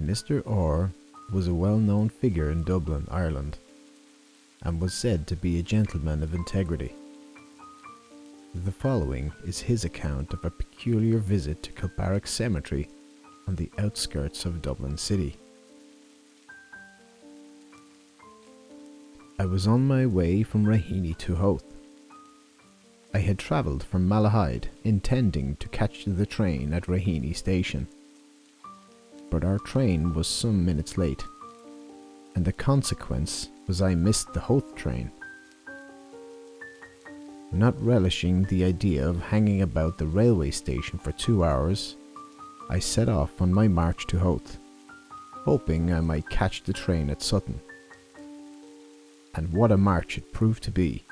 Mr. Orr was a well-known figure in Dublin, Ireland, and was said to be a gentleman of integrity. The following is his account of a peculiar visit to Kilbarrack Cemetery on the outskirts of Dublin City. I was on my way from Raheny to Howth. I had travelled from Malahide, intending to catch the train at Raheny station. But our train was some minutes late, and the consequence was I missed the Howth train. Not relishing the idea of hanging about the railway station for 2 hours, I set off on my march to Howth, hoping I might catch the train at Sutton. And what a march it proved to be.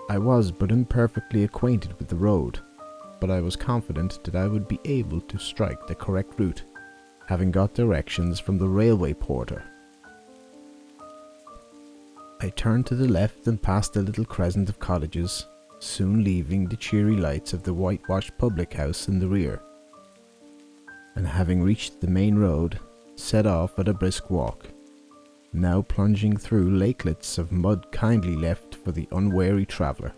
I was but imperfectly acquainted with the road, but I was confident that I would be able to strike the correct route, having got directions from the railway porter. I turned to the left and passed a little crescent of cottages, soon leaving the cheery lights of the whitewashed public house in the rear, and having reached the main road, set off at a brisk walk, now plunging through lakelets of mud kindly left for the unwary traveller.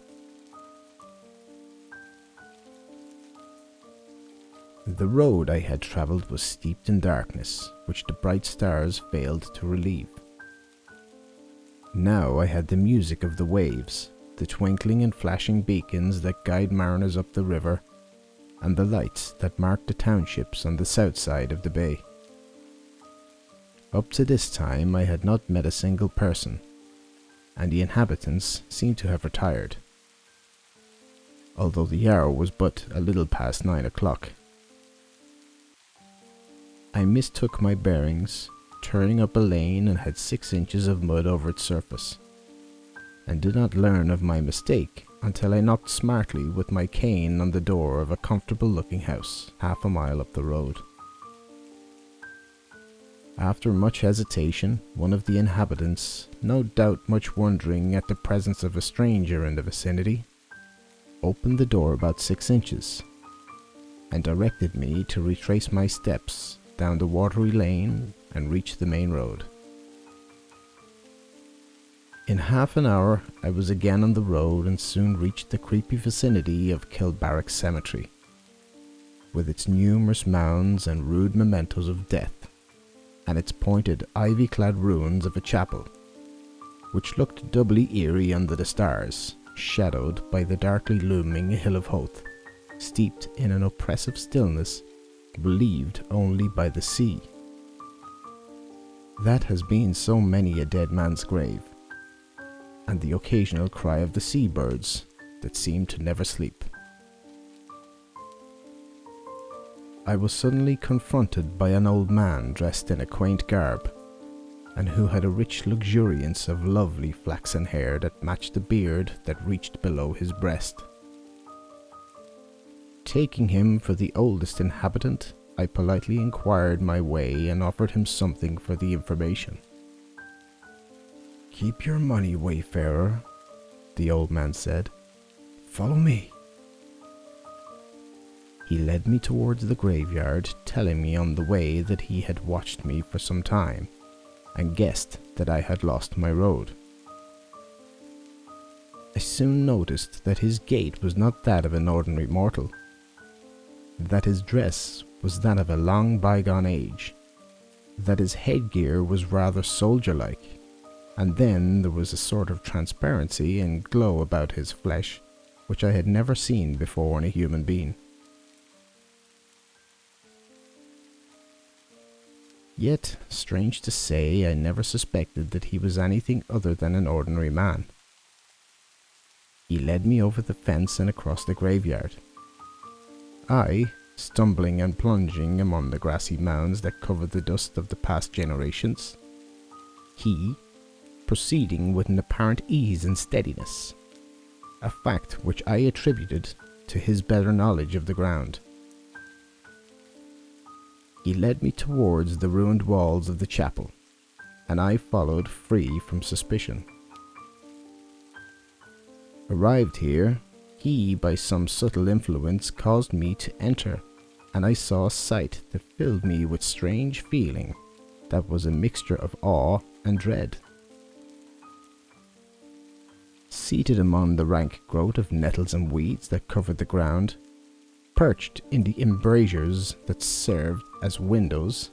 The road I had travelled was steeped in darkness, which the bright stars failed to relieve. Now I had the music of the waves, the twinkling and flashing beacons that guide mariners up the river, and the lights that mark the townships on the south side of the bay. Up to this time I had not met a single person, and the inhabitants seemed to have retired, although the hour was but a little past 9 o'clock. I mistook my bearings, turning up a lane and had 6 inches of mud over its surface, and did not learn of my mistake until I knocked smartly with my cane on the door of a comfortable-looking house half a mile up the road. After much hesitation, one of the inhabitants, no doubt much wondering at the presence of a stranger in the vicinity, opened the door about 6 inches, and directed me to retrace my steps down the watery lane and reach the main road. In half an hour I was again on the road and soon reached the creepy vicinity of Kilbarrack Cemetery, with its numerous mounds and rude mementos of death, and its pointed ivy-clad ruins of a chapel, which looked doubly eerie under the stars, shadowed by the darkly looming hill of Howth, steeped in an oppressive stillness, relieved only by the sea. That has been so many a dead man's grave, and the occasional cry of the seabirds that seem to never sleep. I was suddenly confronted by an old man dressed in a quaint garb, and who had a rich luxuriance of lovely flaxen hair that matched the beard that reached below his breast. Taking him for the oldest inhabitant, I politely inquired my way and offered him something for the information. "Keep your money, wayfarer," the old man said. "Follow me." He led me towards the graveyard, telling me on the way that he had watched me for some time, and guessed that I had lost my road. I soon noticed that his gait was not that of an ordinary mortal, that his dress was that of a long bygone age, that his headgear was rather soldier-like, and then there was a sort of transparency and glow about his flesh which I had never seen before in a human being. Yet, strange to say, I never suspected that he was anything other than an ordinary man. He led me over the fence and across the graveyard. I, stumbling and plunging among the grassy mounds that covered the dust of the past generations. He, proceeding with an apparent ease and steadiness, a fact which I attributed to his better knowledge of the ground. He led me towards the ruined walls of the chapel, and I followed free from suspicion. Arrived here, he by some subtle influence caused me to enter, and I saw a sight that filled me with strange feeling that was a mixture of awe and dread. Seated among the rank growth of nettles and weeds that covered the ground, perched in the embrasures that served as windows,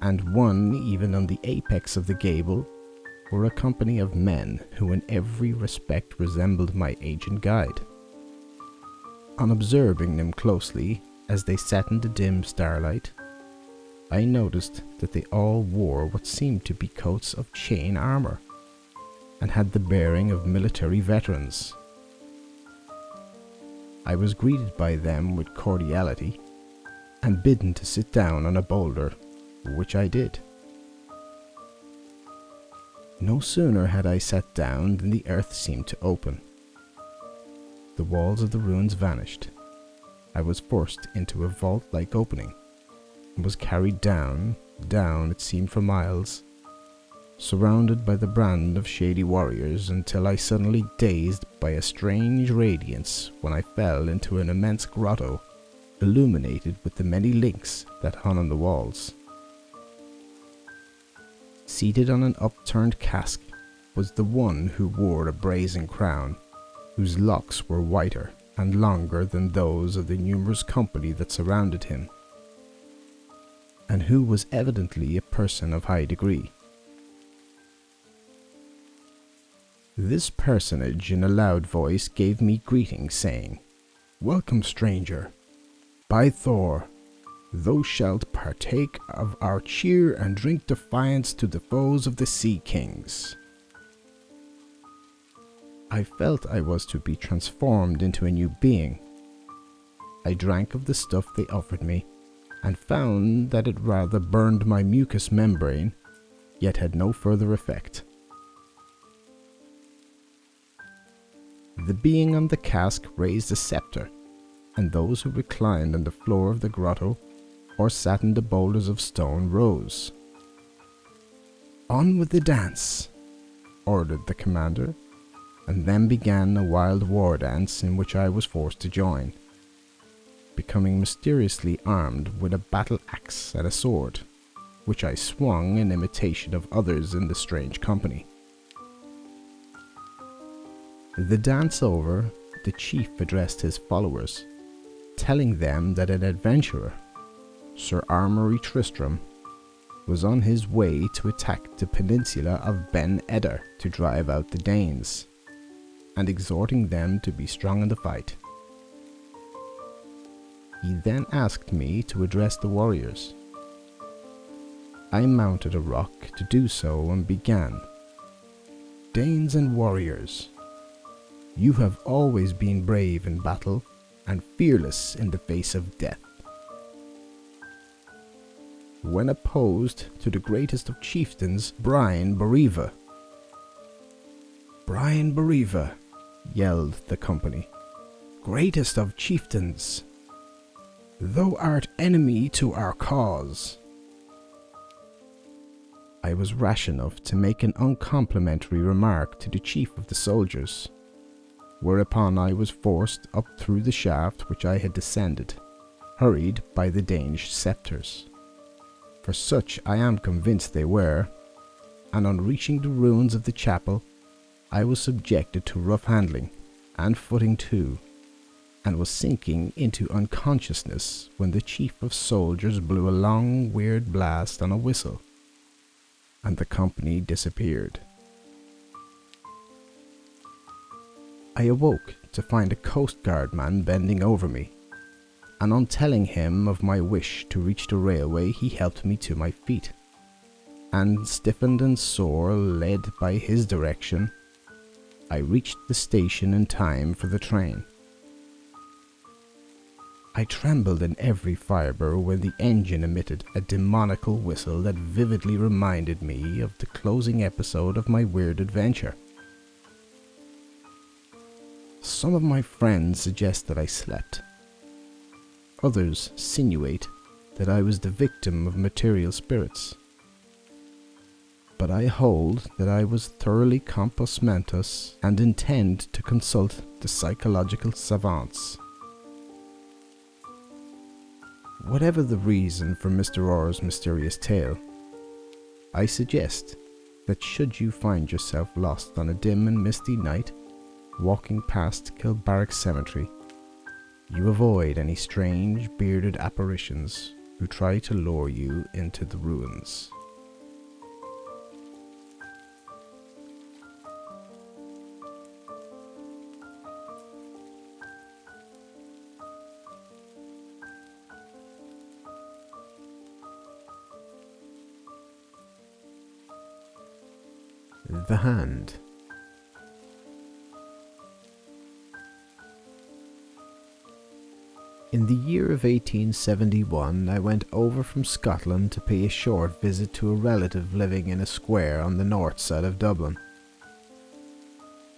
and one even on the apex of the gable, were a company of men who in every respect resembled my ancient guide. On observing them closely as they sat in the dim starlight, I noticed that they all wore what seemed to be coats of chain armor, and had the bearing of military veterans. I was greeted by them with cordiality, and bidden to sit down on a boulder, which I did. No sooner had I sat down than the earth seemed to open. The walls of the ruins vanished. I was forced into a vault-like opening, and was carried down, it seemed for miles, surrounded by the band of shady warriors, until I suddenly dazed by a strange radiance when I fell into an immense grotto, illuminated with the many links that hung on the walls. Seated on an upturned cask was the one who wore a brazen crown, whose locks were whiter and longer than those of the numerous company that surrounded him, and who was evidently a person of high degree. This personage in a loud voice gave me greeting, saying, "Welcome, stranger. By Thor, thou shalt partake of our cheer and drink defiance to the foes of the Sea Kings." I felt I was to be transformed into a new being. I drank of the stuff they offered me, and found that it rather burned my mucous membrane, yet had no further effect. The being on the cask raised a scepter, and those who reclined on the floor of the grotto or sat in the boulders of stone rose. "On with the dance," ordered the commander, and then began a wild war dance in which I was forced to join, becoming mysteriously armed with a battle axe and a sword, which I swung in imitation of others in the strange company. The dance over, the chief addressed his followers, telling them that an adventurer, Sir Armory Tristram, was on his way to attack the peninsula of Ben Eder to drive out the Danes, and exhorting them to be strong in the fight. He then asked me to address the warriors. I mounted a rock to do so and began, "Danes and warriors, you have always been brave in battle and fearless in the face of death. When opposed to the greatest of chieftains, Brian Bariva." "Brian Bariva," yelled the company, "greatest of chieftains, thou art enemy to our cause." I was rash enough to make an uncomplimentary remark to the chief of the soldiers, whereupon I was forced up through the shaft which I had descended, hurried by the Danish scepters, for such I am convinced they were, and on reaching the ruins of the chapel, I was subjected to rough handling, and footing too, and was sinking into unconsciousness when the chief of soldiers blew a long weird blast on a whistle, and the company disappeared. I awoke to find a Coast Guard man bending over me, and on telling him of my wish to reach the railway, he helped me to my feet, and stiffened and sore, led by his direction, I reached the station in time for the train. I trembled in every fibre when the engine emitted a demoniacal whistle that vividly reminded me of the closing episode of my weird adventure. Some of my friends suggest that I slept. Others insinuate that I was the victim of material spirits. But I hold that I was thoroughly compos mentis and intend to consult the psychological savants. Whatever the reason for Mr. Orr's mysterious tale, I suggest that should you find yourself lost on a dim and misty night, walking past Kilbarrack Cemetery, you avoid any strange bearded apparitions who try to lure you into the ruins. The Hand. In the year of 1871, I went over from Scotland to pay a short visit to a relative living in a square on the north side of Dublin.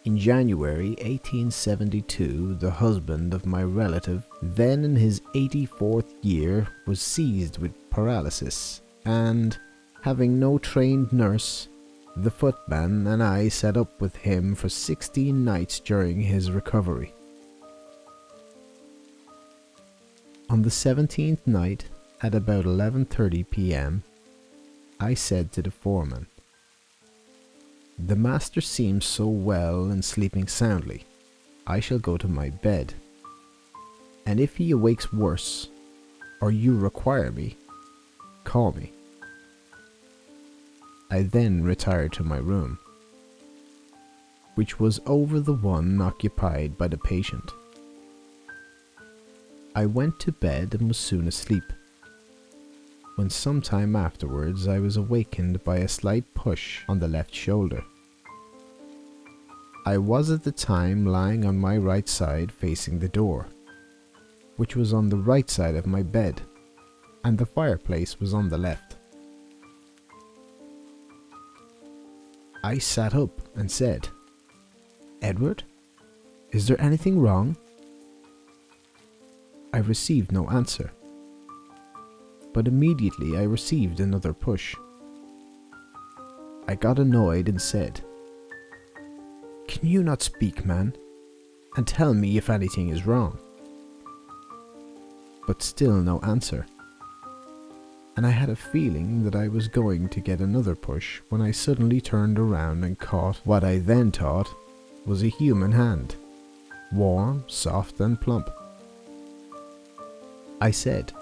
In January 1872, the husband of my relative, then in his 84th year, was seized with paralysis, and, having no trained nurse, the footman and I sat up with him for 16 nights during his recovery. On the 17th night, at about 11:30 p.m, I said to the foreman, "The master seems so well and sleeping soundly, I shall go to my bed, and if he awakes worse, or you require me, call me." I then retired to my room, which was over the one occupied by the patient. I went to bed and was soon asleep, when some time afterwards I was awakened by a slight push on the left shoulder. I was at the time lying on my right side facing the door, which was on the right side of my bed, and the fireplace was on the left. I sat up and said, "Edward, is there anything wrong?" I received no answer, but immediately I received another push. I got annoyed and said, "Can you not speak, man, and tell me if anything is wrong?" But still no answer, and I had a feeling that I was going to get another push when I suddenly turned around and caught what I then thought was a human hand, warm, soft and plump. I said,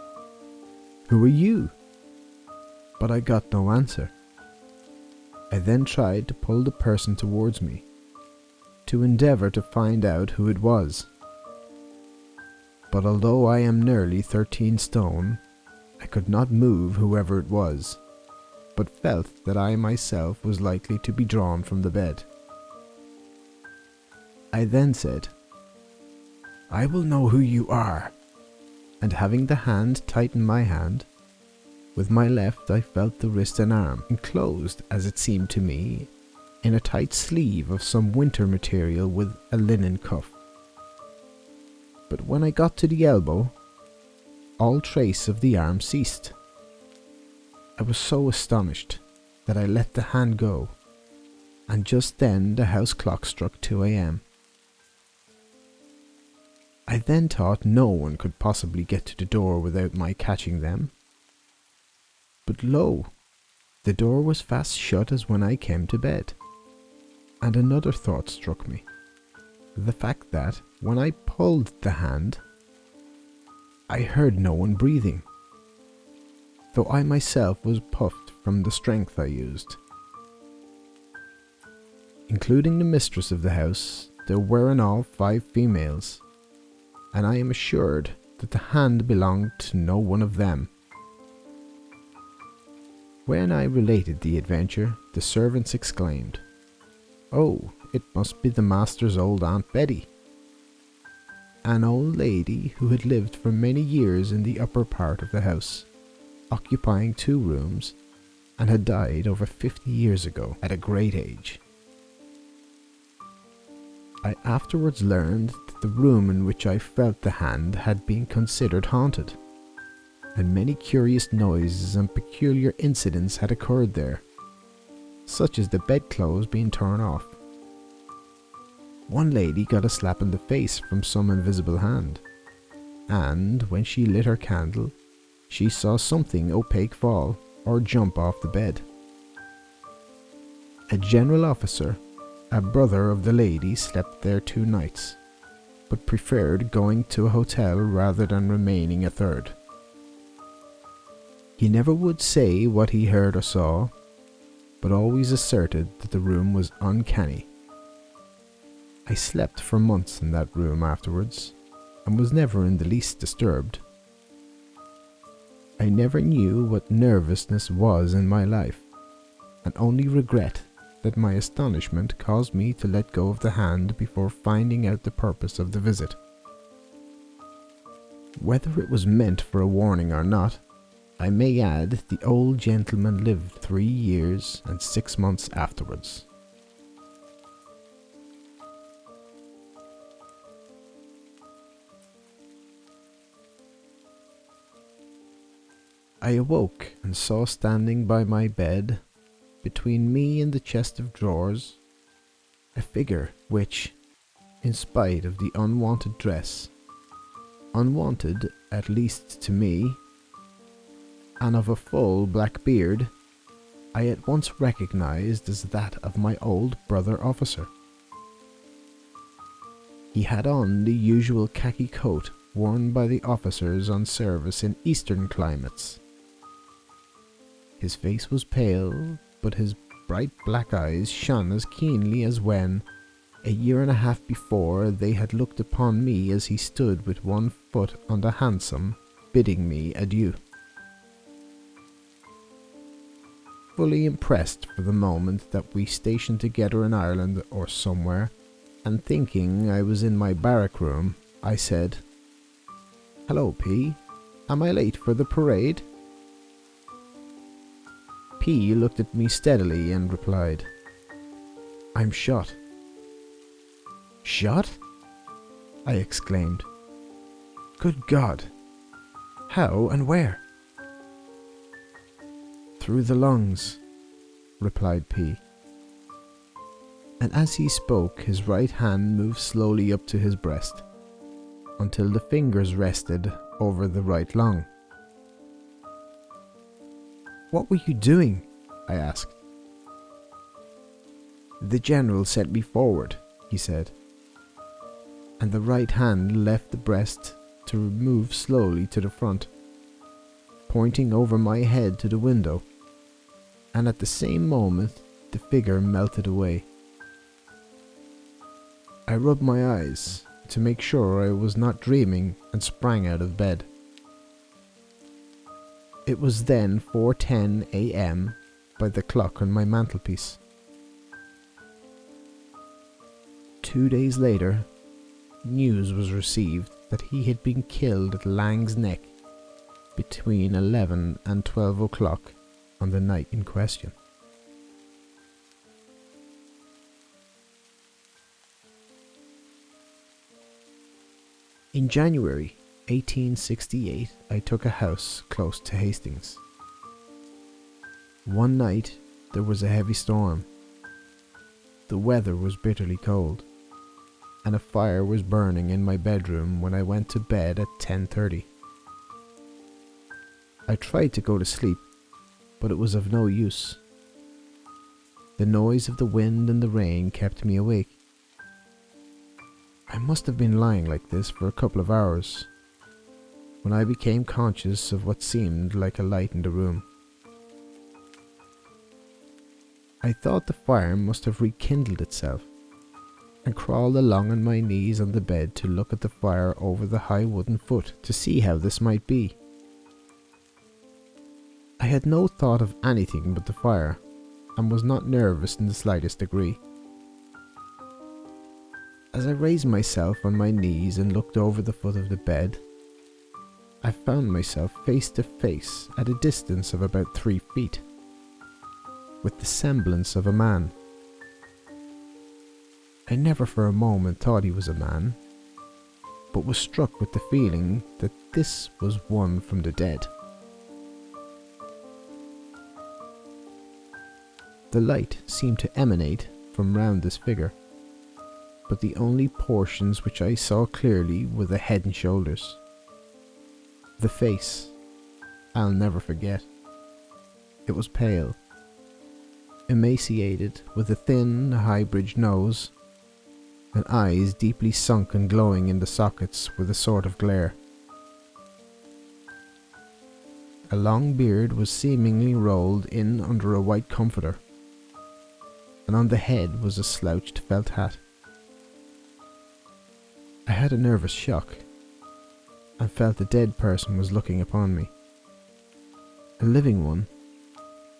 "Who are you?" But I got no answer. I then tried to pull the person towards me, to endeavour to find out who it was. But although I am nearly 13 stone, I could not move whoever it was, but felt that I myself was likely to be drawn from the bed. I then said, "I will know who you are," and having the hand tighten my hand, with my left I felt the wrist and arm, enclosed, as it seemed to me, in a tight sleeve of some winter material with a linen cuff. But when I got to the elbow, all trace of the arm ceased. I was so astonished that I let the hand go, and just then the house clock struck 2 a.m. I then thought no one could possibly get to the door without my catching them. But lo, the door was fast shut as when I came to bed. And another thought struck me, the fact that when I pulled the hand, I heard no one breathing, though I myself was puffed from the strength I used. Including the mistress of the house, there were in all 5 females, and I am assured that the hand belonged to no one of them. When I related the adventure, the servants exclaimed, "Oh, it must be the master's old Aunt Betty," an old lady who had lived for many years in the upper part of the house, occupying 2 rooms, and had died over 50 years ago at a great age. I afterwards learned that the room in which I felt the hand had been considered haunted, and many curious noises and peculiar incidents had occurred there, such as the bedclothes being torn off. One lady got a slap in the face from some invisible hand, and when she lit her candle, she saw something opaque fall or jump off the bed. A general officer, a brother of the lady, slept there 2 nights, but preferred going to a hotel rather than remaining a third. He never would say what he heard or saw, but always asserted that the room was uncanny. I slept for months in that room afterwards, and was never in the least disturbed. I never knew what nervousness was in my life, and only regret that my astonishment caused me to let go of the hand before finding out the purpose of the visit. Whether it was meant for a warning or not, I may add the old gentleman lived 3 years and 6 months afterwards. I awoke and saw standing by my bed, between me and the chest of drawers, a figure which, in spite of the unwanted dress, unwanted at least to me, and of a full black beard, I at once recognized as that of my old brother officer. He had on the usual khaki coat worn by the officers on service in eastern climates. His face was pale, but his bright black eyes shone as keenly as when, a year and a half before, they had looked upon me as he stood with one foot on the hansom, bidding me adieu. Fully impressed for the moment that we stationed together in Ireland or somewhere, and thinking I was in my barrack room, I said, "Hello, P. Am I late for the parade?" P looked at me steadily and replied, "I'm shot." "Shot?" I exclaimed. "Good God! How and where?" "Through the lungs," replied P. And as he spoke, his right hand moved slowly up to his breast, until the fingers rested over the right lung. "What were you doing?" I asked. "The general sent me forward," he said, and the right hand left the breast to move slowly to the front, pointing over my head to the window, and at the same moment the figure melted away. I rubbed my eyes to make sure I was not dreaming and sprang out of bed. It was then 4:10 a.m. by the clock on my mantelpiece. 2 days later, news was received that he had been killed at Lang's Neck between 11 and 12 o'clock on the night in question. In January 1868, I took a house close to Hastings. One night there was a heavy storm. The weather was bitterly cold, and a fire was burning in my bedroom when I went to bed at 10:30. I tried to go to sleep, but it was of no use. The noise of the wind and the rain kept me awake. I must have been lying like this for a couple of hours when I became conscious of what seemed like a light in the room. I thought the fire must have rekindled itself, and crawled along on my knees on the bed to look at the fire over the high wooden foot to see how this might be. I had no thought of anything but the fire, and was not nervous in the slightest degree. As I raised myself on my knees and looked over the foot of the bed, I found myself face to face at a distance of about 3 feet, with the semblance of a man. I never for a moment thought he was a man, but was struck with the feeling that this was one from the dead. The light seemed to emanate from round this figure, but the only portions which I saw clearly were the head and shoulders. The face, I'll never forget. It was pale, emaciated, with a thin, high-bridged nose, and eyes deeply sunk and glowing in the sockets with a sort of glare. A long beard was seemingly rolled in under a white comforter, and on the head was a slouched felt hat. I had a nervous shock, and felt a dead person was looking upon me. A living one,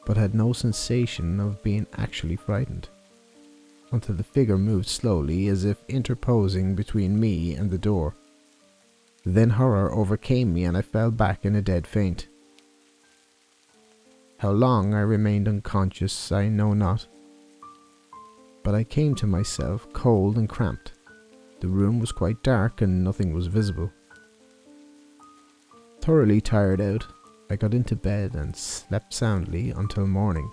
but had no sensation of being actually frightened, until the figure moved slowly as if interposing between me and the door. Then horror overcame me and I fell back in a dead faint. How long I remained unconscious I know not, but I came to myself cold and cramped. The room was quite dark and nothing was visible. Thoroughly tired out, I got into bed and slept soundly until morning.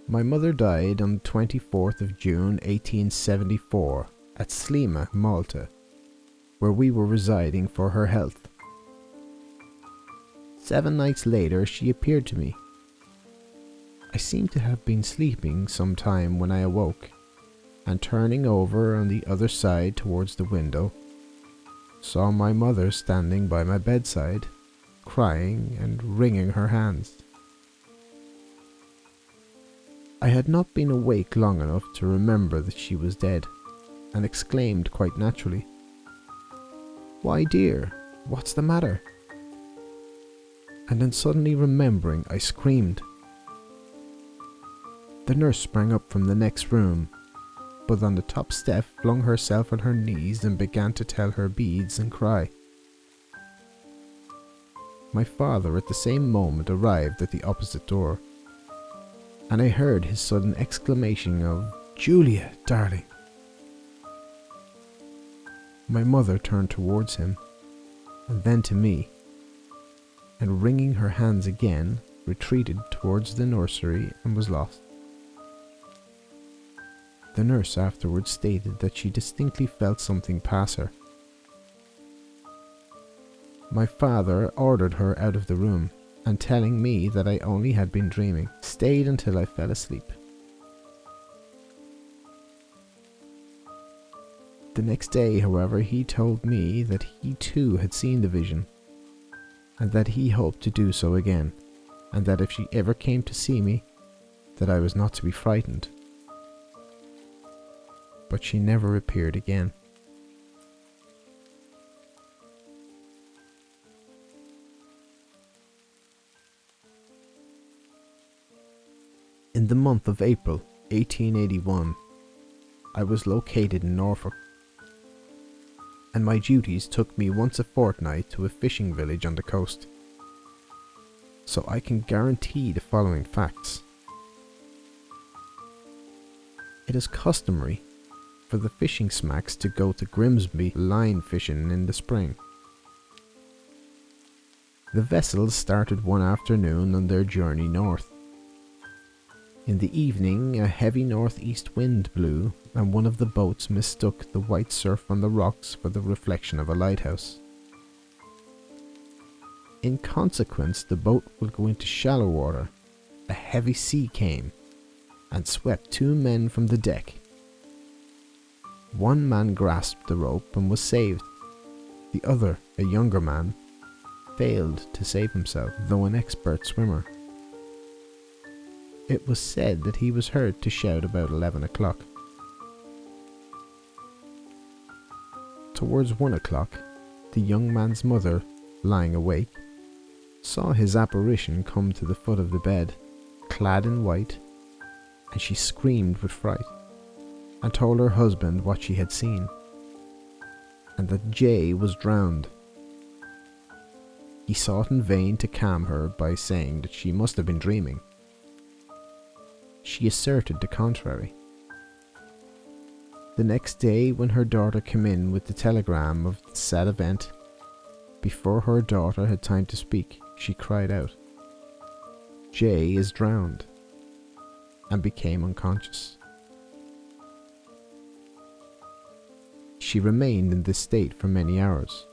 My mother died on the 24th of June 1874 at Slima, Malta, where we were residing for her health. 7 nights later she appeared to me. I seemed to have been sleeping some time when I awoke, and turning over on the other side towards the window, saw my mother standing by my bedside, crying and wringing her hands. I had not been awake long enough to remember that she was dead, and exclaimed quite naturally, "Why, dear, what's the matter?" And then suddenly remembering, I screamed. The nurse sprang up from the next room, but on the top step flung herself on her knees and began to tell her beads and cry. My father at the same moment arrived at the opposite door, and I heard his sudden exclamation of, "Julia, darling!" My mother turned towards him, and then to me, and wringing her hands again, retreated towards the nursery and was lost. The nurse afterwards stated that she distinctly felt something pass her. My father ordered her out of the room, and telling me that I only had been dreaming, stayed until I fell asleep. The next day, however, he told me that he too had seen the vision, and that he hoped to do so again, and that if she ever came to see me, that I was not to be frightened. But she never appeared again. In the month of April 1881, I was located in Norfolk, and my duties took me once a fortnight to a fishing village on the coast. So I can guarantee the following facts. It is customary for the fishing smacks to go to Grimsby line fishing in the spring. The vessels started one afternoon on their journey north. In the evening, a heavy northeast wind blew, and one of the boats mistook the white surf on the rocks for the reflection of a lighthouse. In consequence, the boat would go into shallow water. A heavy sea came and swept 2 men from the deck. One man grasped the rope and was saved. The other, a younger man, failed to save himself, though an expert swimmer. It was said that he was heard to shout about 11 o'clock. Towards 1 o'clock, the young man's mother, lying awake, saw his apparition come to the foot of the bed, clad in white, and she screamed with fright, and told her husband what she had seen, and that Jay was drowned. He sought in vain to calm her by saying that she must have been dreaming. She asserted the contrary. The next day, when her daughter came in with the telegram of the sad event, before her daughter had time to speak, she cried out, "Jay is drowned," and became unconscious. She remained in this state for many hours.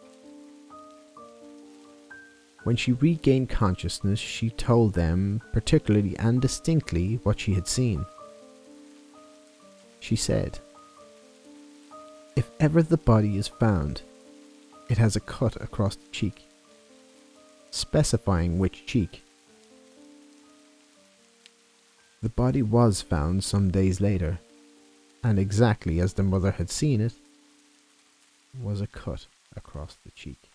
When she regained consciousness, she told them particularly and distinctly what she had seen. She said, "If ever the body is found, it has a cut across the cheek," specifying which cheek. The body was found some days later, and exactly as the mother had seen it, was a cut across the cheek.